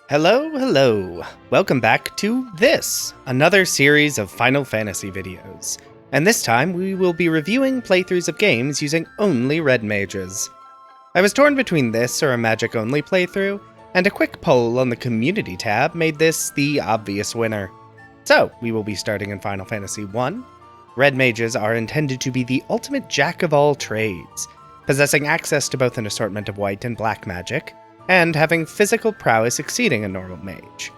Hello! Welcome back to another series of Final Fantasy videos. And this time we will be reviewing playthroughs of games using only red mages. I was torn between this or a magic-only playthrough, and a quick poll on the community tab made this the obvious winner. So, we will be starting in Final Fantasy I. Red mages are intended to be the ultimate jack of all trades, possessing access to both an assortment of white and black magic, and having physical prowess exceeding a normal mage.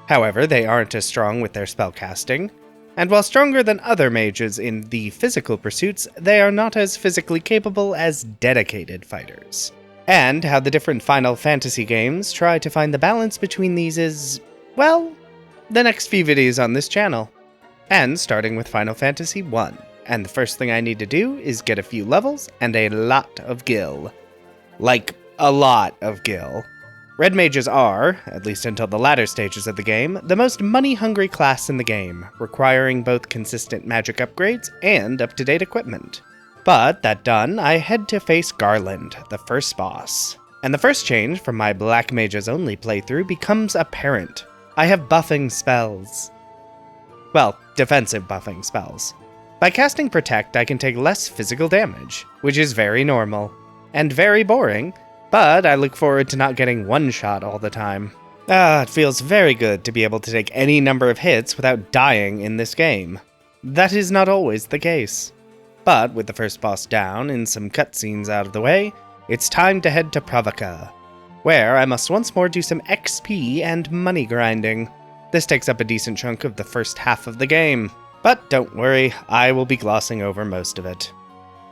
However, they aren't as strong with their spellcasting, and while stronger than other mages in the physical pursuits, they are not as physically capable as dedicated fighters. And how the different Final Fantasy games try to find the balance between these is, well, the next few videos on this channel. And starting with Final Fantasy I, and the first thing I need to do is get a few levels and a lot of gil. Like, a lot of gil. Red mages are, at least until the latter stages of the game, the most money-hungry class in the game, requiring both consistent magic upgrades and up-to-date equipment. But, that done, I head to face Garland, the first boss. And the first change from my Black Mages Only playthrough becomes apparent. I have buffing spells. Well, defensive buffing spells. By casting Protect, I can take less physical damage, which is very normal, and very boring, but I look forward to not getting one-shot all the time. It feels very good to be able to take any number of hits without dying in this game. That is not always the case. But with the first boss down and some cutscenes out of the way, it's time to head to Provoca, where I must once more do some XP and money grinding. This takes up a decent chunk of the first half of the game, but don't worry, I will be glossing over most of it.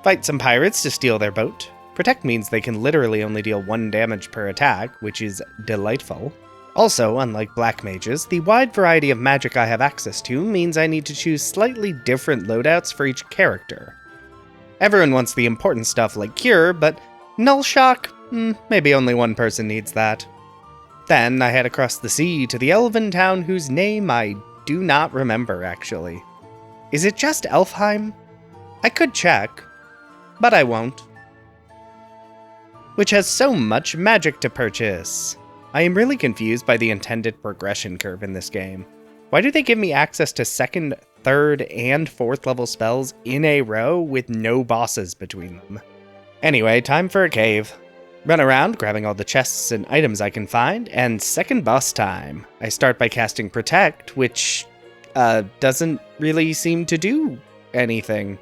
Fight some pirates to steal their boat. Protect means they can literally only deal 1 damage per attack, which is delightful. Also, unlike black mages, the wide variety of magic I have access to means I need to choose slightly different loadouts for each character. Everyone wants the important stuff like Cure, but Null Shock? Maybe only one person needs that. Then I head across the sea to the elven town whose name I do not remember, actually. Is it just Elfheim? I could check, but I won't. Which has so much magic to purchase. I am really confused by the intended progression curve in this game. Why do they give me access to 2nd, 3rd, and 4th level spells in a row with no bosses between them? Anyway, time for a cave. Run around, grabbing all the chests and items I can find, and second boss time. I start by casting Protect, which, doesn't really seem to do anything.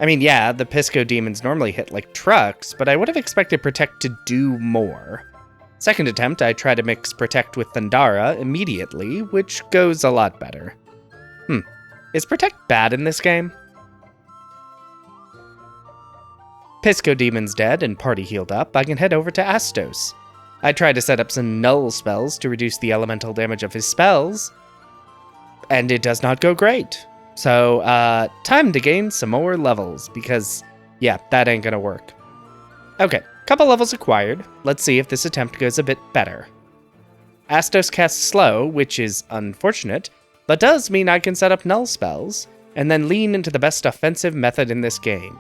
I mean, yeah, the Pisco demons normally hit like trucks, but I would have expected Protect to do more. Second attempt, I try to mix Protect with Thundara immediately, which goes a lot better. Is Protect bad in this game? Pisco demons dead and party healed up, I can head over to Astos. I try to set up some null spells to reduce the elemental damage of his spells, and it does not go great. So, time to gain some more levels, because, yeah, that ain't gonna work. Okay, couple levels acquired. Let's see if this attempt goes a bit better. Astos casts Slow, which is unfortunate, but does mean I can set up null spells, and then lean into the best offensive method in this game.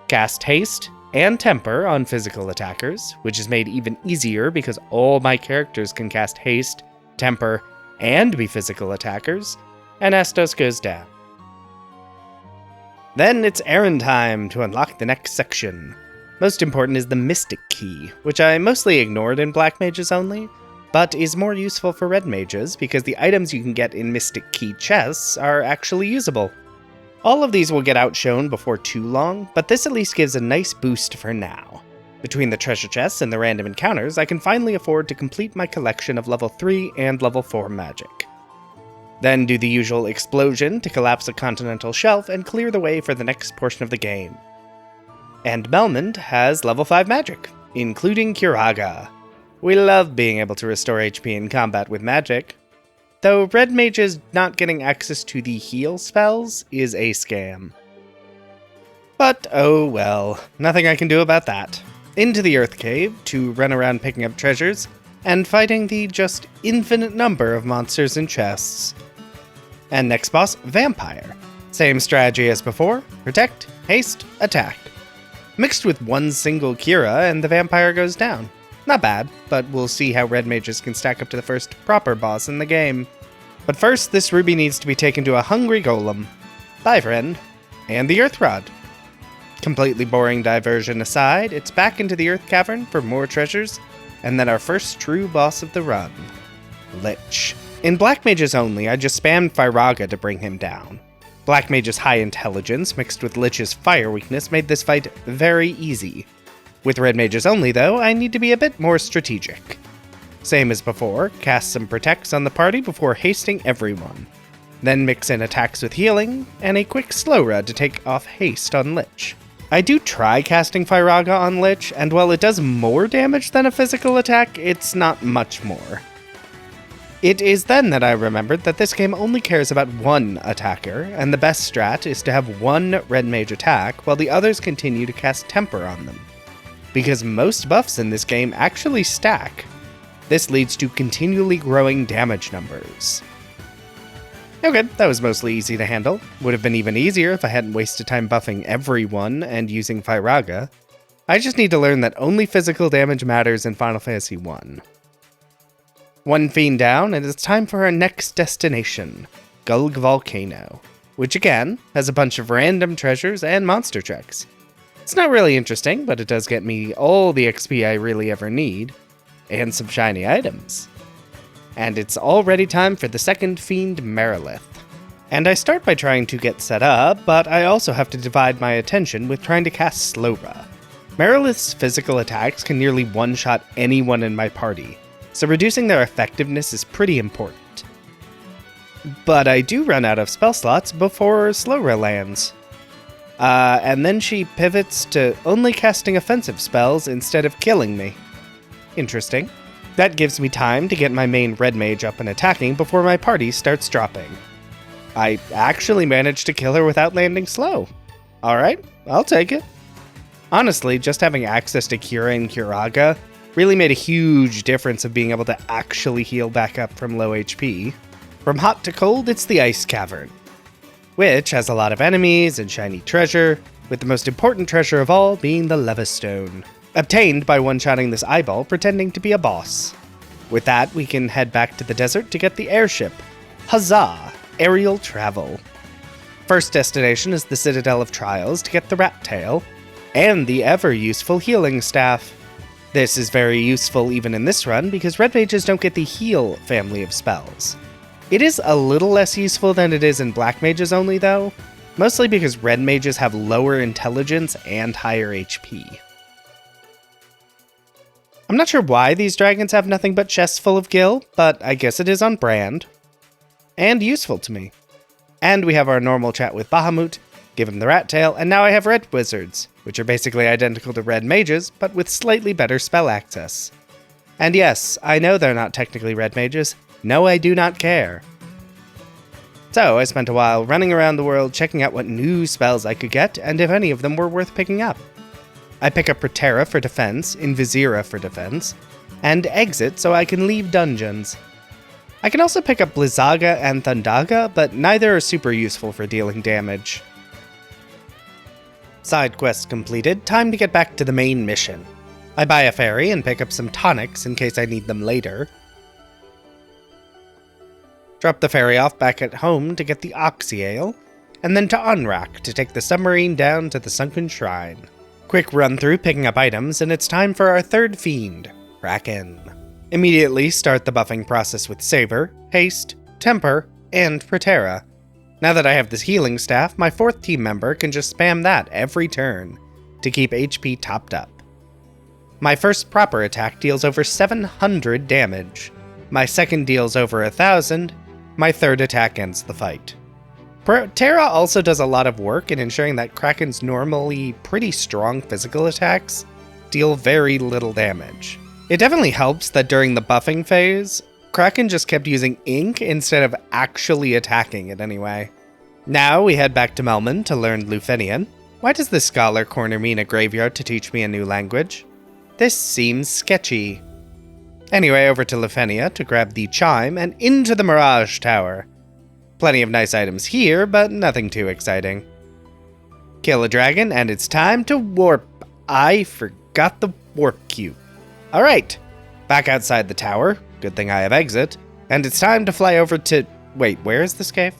Cast Haste and Temper on physical attackers, which is made even easier because all my characters can cast Haste, Temper, and be physical attackers, and Astos goes down. Then it's errand time to unlock the next section. Most important is the Mystic Key, which I mostly ignored in Black Mages Only, but is more useful for Red Mages because the items you can get in Mystic Key chests are actually usable. All of these will get outshone before too long, but this at least gives a nice boost for now. Between the treasure chests and the random encounters, I can finally afford to complete my collection of level 3 and level 4 magic. Then do the usual explosion to collapse a continental shelf and clear the way for the next portion of the game. And Melmond has level 5 magic, including Curaga. We love being able to restore HP in combat with magic. Though Red Mages not getting access to the heal spells is a scam. But oh well, nothing I can do about that. Into the Earth Cave to run around picking up treasures, and fighting the just infinite number of monsters and chests. And next boss, Vampire. Same strategy as before, Protect, Haste, Attack. Mixed with one single Kira and the Vampire goes down. Not bad, but we'll see how red mages can stack up to the first proper boss in the game. But first, this ruby needs to be taken to a hungry golem. Bye, friend. And the earth rod. Completely boring diversion aside, it's back into the earth cavern for more treasures, and then our first true boss of the run. Lich. In Black Mages only, I just spammed Firaga to bring him down. Black Mage's high intelligence mixed with Lich's fire weakness made this fight very easy. With Red Mages only, though, I need to be a bit more strategic. Same as before, cast some protects on the party before hasting everyone. Then mix in attacks with healing, and a quick slow run to take off haste on Lich. I do try casting Firaga on Lich, and while it does more damage than a physical attack, it's not much more. It is then that I remembered that this game only cares about one attacker, and the best strat is to have one Red Mage attack while the others continue to cast Temper on them. Because most buffs in this game actually stack. This leads to continually growing damage numbers. Okay, that was mostly easy to handle. Would have been even easier if I hadn't wasted time buffing everyone and using Firaga. I just need to learn that only physical damage matters in Final Fantasy I. One Fiend down, and it's time for our next destination, Gulg Volcano, which again has a bunch of random treasures and monster checks. It's not really interesting, but it does get me all the XP I really ever need, and some shiny items. And it's already time for the second Fiend, Marilith. And I start by trying to get set up, but I also have to divide my attention with trying to cast Slowra. Marilith's physical attacks can nearly one-shot anyone in my party, so reducing their effectiveness is pretty important. But I do run out of spell slots before Slowra lands. And then she pivots to only casting offensive spells instead of killing me. Interesting. That gives me time to get my main red mage up and attacking before my party starts dropping. I actually managed to kill her without landing slow. Alright, I'll take it. Honestly, just having access to Cura and Curaga really made a huge difference of being able to actually heal back up from low HP. From hot to cold, it's the Ice Cavern, which has a lot of enemies and shiny treasure, with the most important treasure of all being the Levistone, obtained by one-shotting this eyeball pretending to be a boss. With that, we can head back to the desert to get the airship. Huzzah! Aerial travel. First destination is the Citadel of Trials to get the rat tail, and the ever-useful healing staff. This is very useful even in this run because red mages don't get the heal family of spells. It is a little less useful than it is in black mages only though, mostly because red mages have lower intelligence and higher HP. I'm not sure why these dragons have nothing but chests full of gil, but I guess it is on brand. And useful to me. And we have our normal chat with Bahamut, give him the rat tail, and now I have red wizards, which are basically identical to red mages, but with slightly better spell access. And yes, I know they're not technically red mages. No, I do not care. So I spent a while running around the world checking out what new spells I could get, and if any of them were worth picking up. I pick up Protera for defense, Invisira for defense, and Exit so I can leave dungeons. I can also pick up Blizzaga and Thundaga, but neither are super useful for dealing damage. Side quest completed, time to get back to the main mission. I buy a ferry and pick up some tonics in case I need them later. Drop the ferry off back at home to get the Oxy Ale, and then to Unrack to take the submarine down to the Sunken Shrine. Quick run through picking up items, and it's time for our third Fiend, Kraken. Immediately start the buffing process with Saber, Haste, Temper, and Protera. Now that I have this healing staff, my fourth team member can just spam that every turn to keep HP topped up. My first proper attack deals over 700 damage. My second deals over 1,000. My third attack ends the fight. Protera also does a lot of work in ensuring that Kraken's normally pretty strong physical attacks deal very little damage. It definitely helps that during the buffing phase, Kraken just kept using ink instead of actually attacking it anyway. Now we head back to Melman to learn Lufenian. Why does the scholar corner me in a graveyard to teach me a new language? This seems sketchy. Anyway, over to Lufenia to grab the chime and into the Mirage Tower. Plenty of nice items here, but nothing too exciting. Kill a dragon and it's time to warp. I forgot the warp cube. Alright, back outside the tower. Good thing I have exit. And it's time to fly over to... Wait, where is this cave?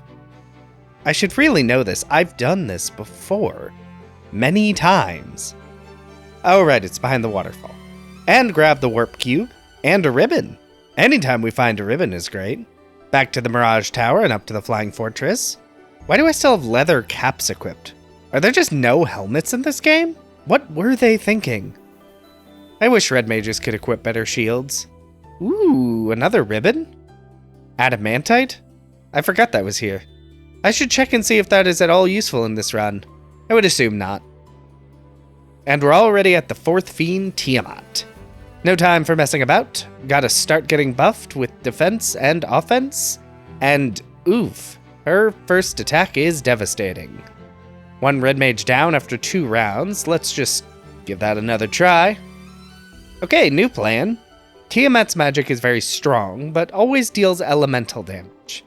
I should really know this. I've done this before. Many times. Oh, right, it's behind the waterfall. And grab the warp cube and a ribbon. Anytime we find a ribbon is great. Back to the Mirage Tower and up to the Flying Fortress. Why do I still have leather caps equipped? Are there just no helmets in this game? What were they thinking? I wish red mages could equip better shields. Ooh, another ribbon? Adamantite? I forgot that was here. I should check and see if that is at all useful in this run. I would assume not. And we're already at the 4th Fiend, Tiamat. No time for messing about. Gotta start getting buffed with defense and offense. And oof, her first attack is devastating. 1 red mage down after 2 rounds. Let's just give that another try. Okay, new plan. Tiamat's magic is very strong, but always deals elemental damage.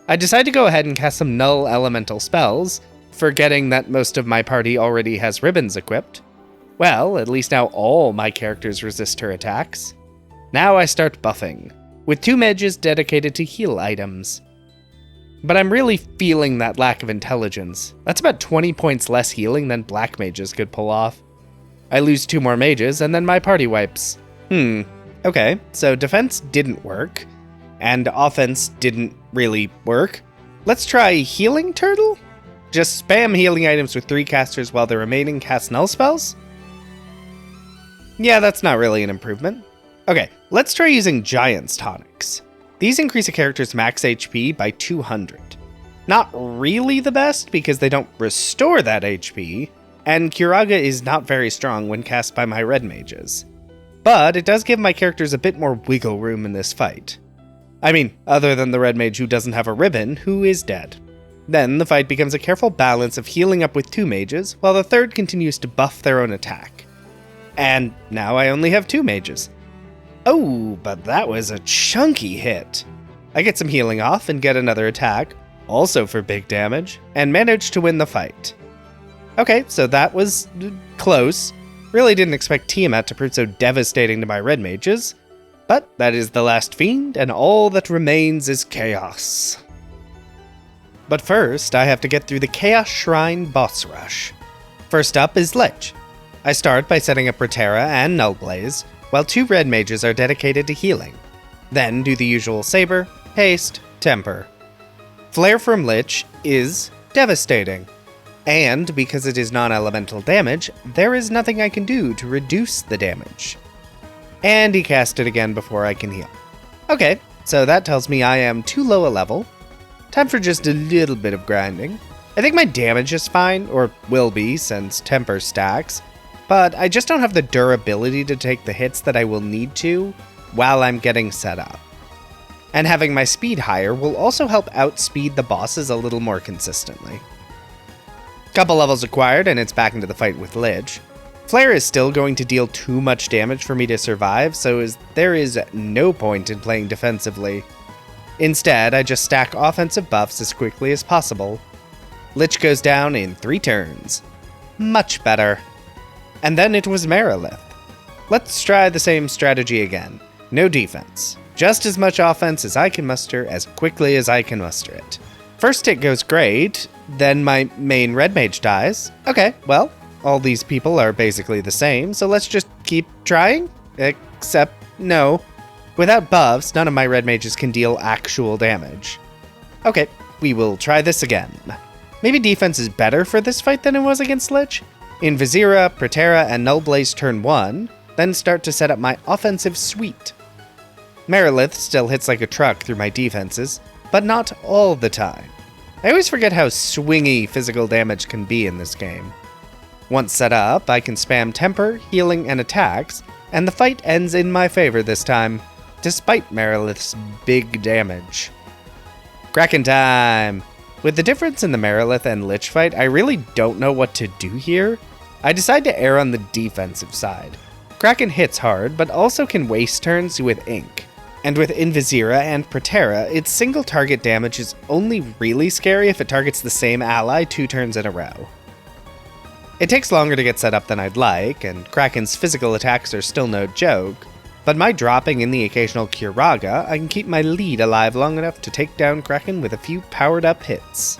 I decide to go ahead and cast some null elemental spells, forgetting that most of my party already has ribbons equipped. Well, at least now all my characters resist her attacks. Now I start buffing, with 2 mages dedicated to heal items. But I'm really feeling that lack of intelligence. That's about 20 points less healing than black mages could pull off. I lose 2 more mages, and then my party wipes. Okay, so defense didn't work, and offense didn't really work. Let's try Healing Turtle? Just spam healing items with 3 casters while the remaining cast null spells? Yeah, that's not really an improvement. Okay, let's try using Giant's Tonics. These increase a character's max HP by 200. Not really the best, because they don't restore that HP, and Curaga is not very strong when cast by my red mages. But it does give my characters a bit more wiggle room in this fight. I mean, other than the red mage who doesn't have a ribbon, who is dead. Then the fight becomes a careful balance of healing up with 2 mages, while the third continues to buff their own attack. And now I only have 2 mages. Oh, but that was a chunky hit. I get some healing off and get another attack, also for big damage, and manage to win the fight. Okay, so that was close. Really didn't expect Tiamat to prove so devastating to my red mages, but that is the last fiend, and all that remains is chaos. But first, I have to get through the Chaos Shrine boss rush. First up is Lich. I start by setting up Rotera and Nullblaze, while 2 red mages are dedicated to healing. Then do the usual Saber, Haste, Temper. Flare from Lich is devastating. And because it is non-elemental damage, there is nothing I can do to reduce the damage. And he cast it again before I can heal. Okay, so that tells me I am too low a level. Time for just a little bit of grinding. I think my damage is fine, or will be since Temper stacks, but I just don't have the durability to take the hits that I will need to while I'm getting set up. And having my speed higher will also help outspeed the bosses a little more consistently. Couple levels acquired, and it's back into the fight with Lich. Flare is still going to deal too much damage for me to survive, so there is no point in playing defensively. Instead, I just stack offensive buffs as quickly as possible. Lich goes down in 3 turns. Much better. And then it was Marilith. Let's try the same strategy again. No defense. Just as much offense as I can muster, as quickly as I can muster it. First hit goes great, then my main red mage dies. Okay, well, all these people are basically the same, so let's just keep trying? Except, no. Without buffs, none of my red mages can deal actual damage. Okay, we will try this again. Maybe defense is better for this fight than it was against Lich? Invisira, Protera, and Nullblaze turn 1, then start to set up my offensive suite. Marilith still hits like a truck through my defenses, but not all the time. I always forget how swingy physical damage can be in this game. Once set up, I can spam Temper, Healing, and attacks, and the fight ends in my favor this time, despite Marilith's big damage. Kraken time! With the difference in the Marilith and Lich fight, I really don't know what to do here. I decide to err on the defensive side. Kraken hits hard, but also can waste turns with ink. And with Invisira and Protera, its single target damage is only really scary if it targets the same ally 2 turns in a row. It takes longer to get set up than I'd like, and Kraken's physical attacks are still no joke, but by dropping in the occasional Curaga, I can keep my lead alive long enough to take down Kraken with a few powered-up hits.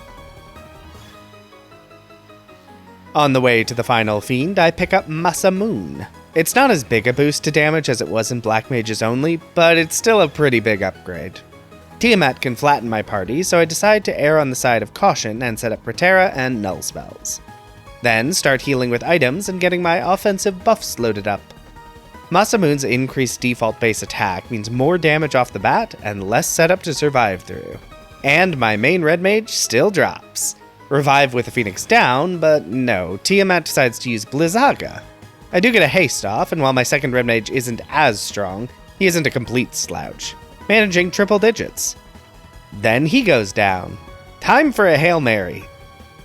On the way to the final Fiend, I pick up Masamoon. It's not as big a boost to damage as it was in Black Mages only, but it's still a pretty big upgrade. Tiamat can flatten my party, so I decide to err on the side of caution and set up Protera and Null spells. Then start healing with items and getting my offensive buffs loaded up. Masamoon's increased default base attack means more damage off the bat and less setup to survive through. And my main red mage still drops. Revive with the Phoenix down, but no, Tiamat decides to use Blizzaga. I do get a haste off, and while my second red mage isn't as strong, he isn't a complete slouch, managing triple digits. Then he goes down. Time for a Hail Mary.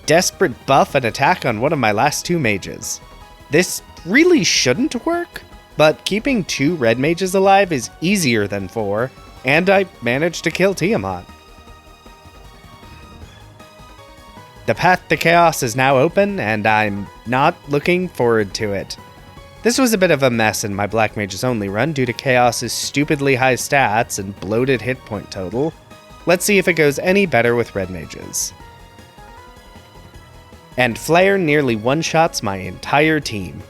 Desperate buff and attack on one of my last two mages. This really shouldn't work, but keeping 2 red mages alive is easier than 4, and I managed to kill Tiamat. The path to chaos is now open, and I'm not looking forward to it. This was a bit of a mess in my Black Mages only run due to Chaos's stupidly high stats and bloated hit point total. Let's see if it goes any better with red mages. And Flare nearly one-shots my entire team.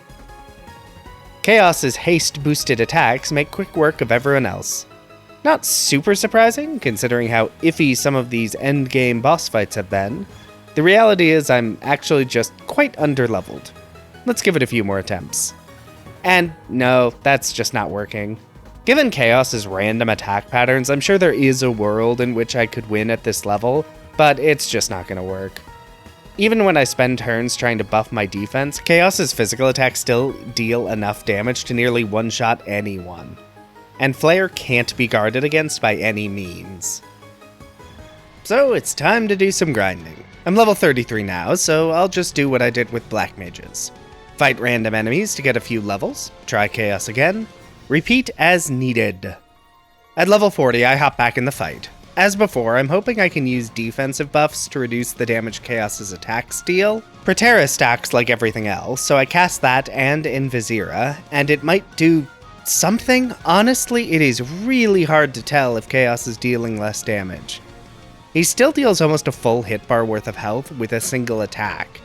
Chaos's haste-boosted attacks make quick work of everyone else. Not super surprising, considering how iffy some of these endgame boss fights have been. The reality is I'm actually just quite underleveled. Let's give it a few more attempts. And no, that's just not working. Given Chaos's random attack patterns, I'm sure there is a world in which I could win at this level, but it's just not gonna work. Even when I spend turns trying to buff my defense, Chaos's physical attacks still deal enough damage to nearly one-shot anyone. And Flare can't be guarded against by any means. So it's time to do some grinding. I'm level 33 now, so I'll just do what I did with Black Mages. Fight random enemies to get a few levels, try Chaos again, repeat as needed. At level 40, I hop back in the fight. As before, I'm hoping I can use defensive buffs to reduce the damage Chaos's attacks deal. Protera stacks like everything else, so I cast that and Invisira, and it might do something. Honestly, it is really hard to tell if Chaos is dealing less damage. He still deals almost a full hit bar worth of health with a single attack.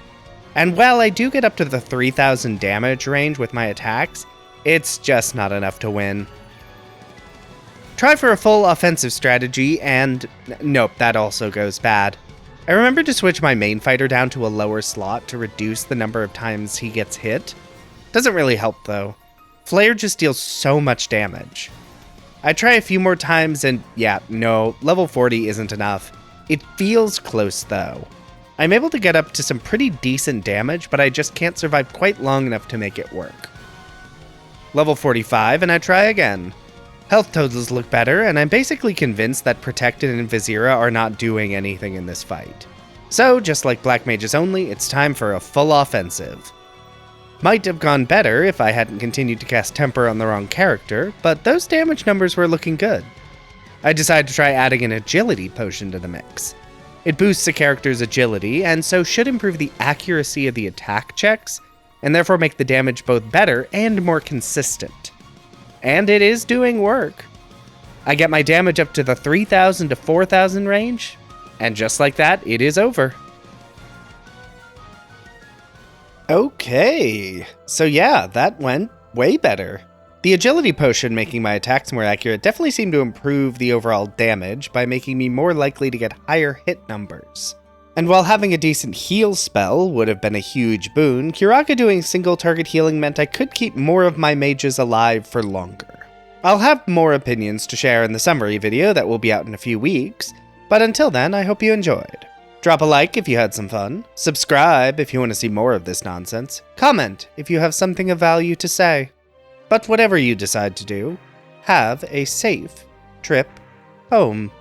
And while I do get up to the 3000 damage range with my attacks, it's just not enough to win. Try for a full offensive strategy, and nope, that also goes bad. I remember to switch my main fighter down to a lower slot to reduce the number of times he gets hit. Doesn't really help though. Flare just deals so much damage. I try a few more times and yeah, no, level 40 isn't enough. It feels close though. I'm able to get up to some pretty decent damage, but I just can't survive quite long enough to make it work. Level 45, and I try again. Health totals look better, and I'm basically convinced that Protected and Visira are not doing anything in this fight. So, just like Black Mages only, it's time for a full offensive. Might have gone better if I hadn't continued to cast Temper on the wrong character, but those damage numbers were looking good. I decided to try adding an agility potion to the mix. It boosts a character's agility, and so should improve the accuracy of the attack checks, and therefore make the damage both better and more consistent. And it is doing work. I get my damage up to the 3000 to 4000 range, and just like that, it is over. Okay, so yeah, that went way better. The agility potion making my attacks more accurate definitely seemed to improve the overall damage by making me more likely to get higher hit numbers. And while having a decent heal spell would have been a huge boon, Curaga doing single target healing meant I could keep more of my mages alive for longer. I'll have more opinions to share in the summary video that will be out in a few weeks, but until then, I hope you enjoyed. Drop a like if you had some fun, subscribe if you want to see more of this nonsense, comment if you have something of value to say. But whatever you decide to do, have a safe trip home.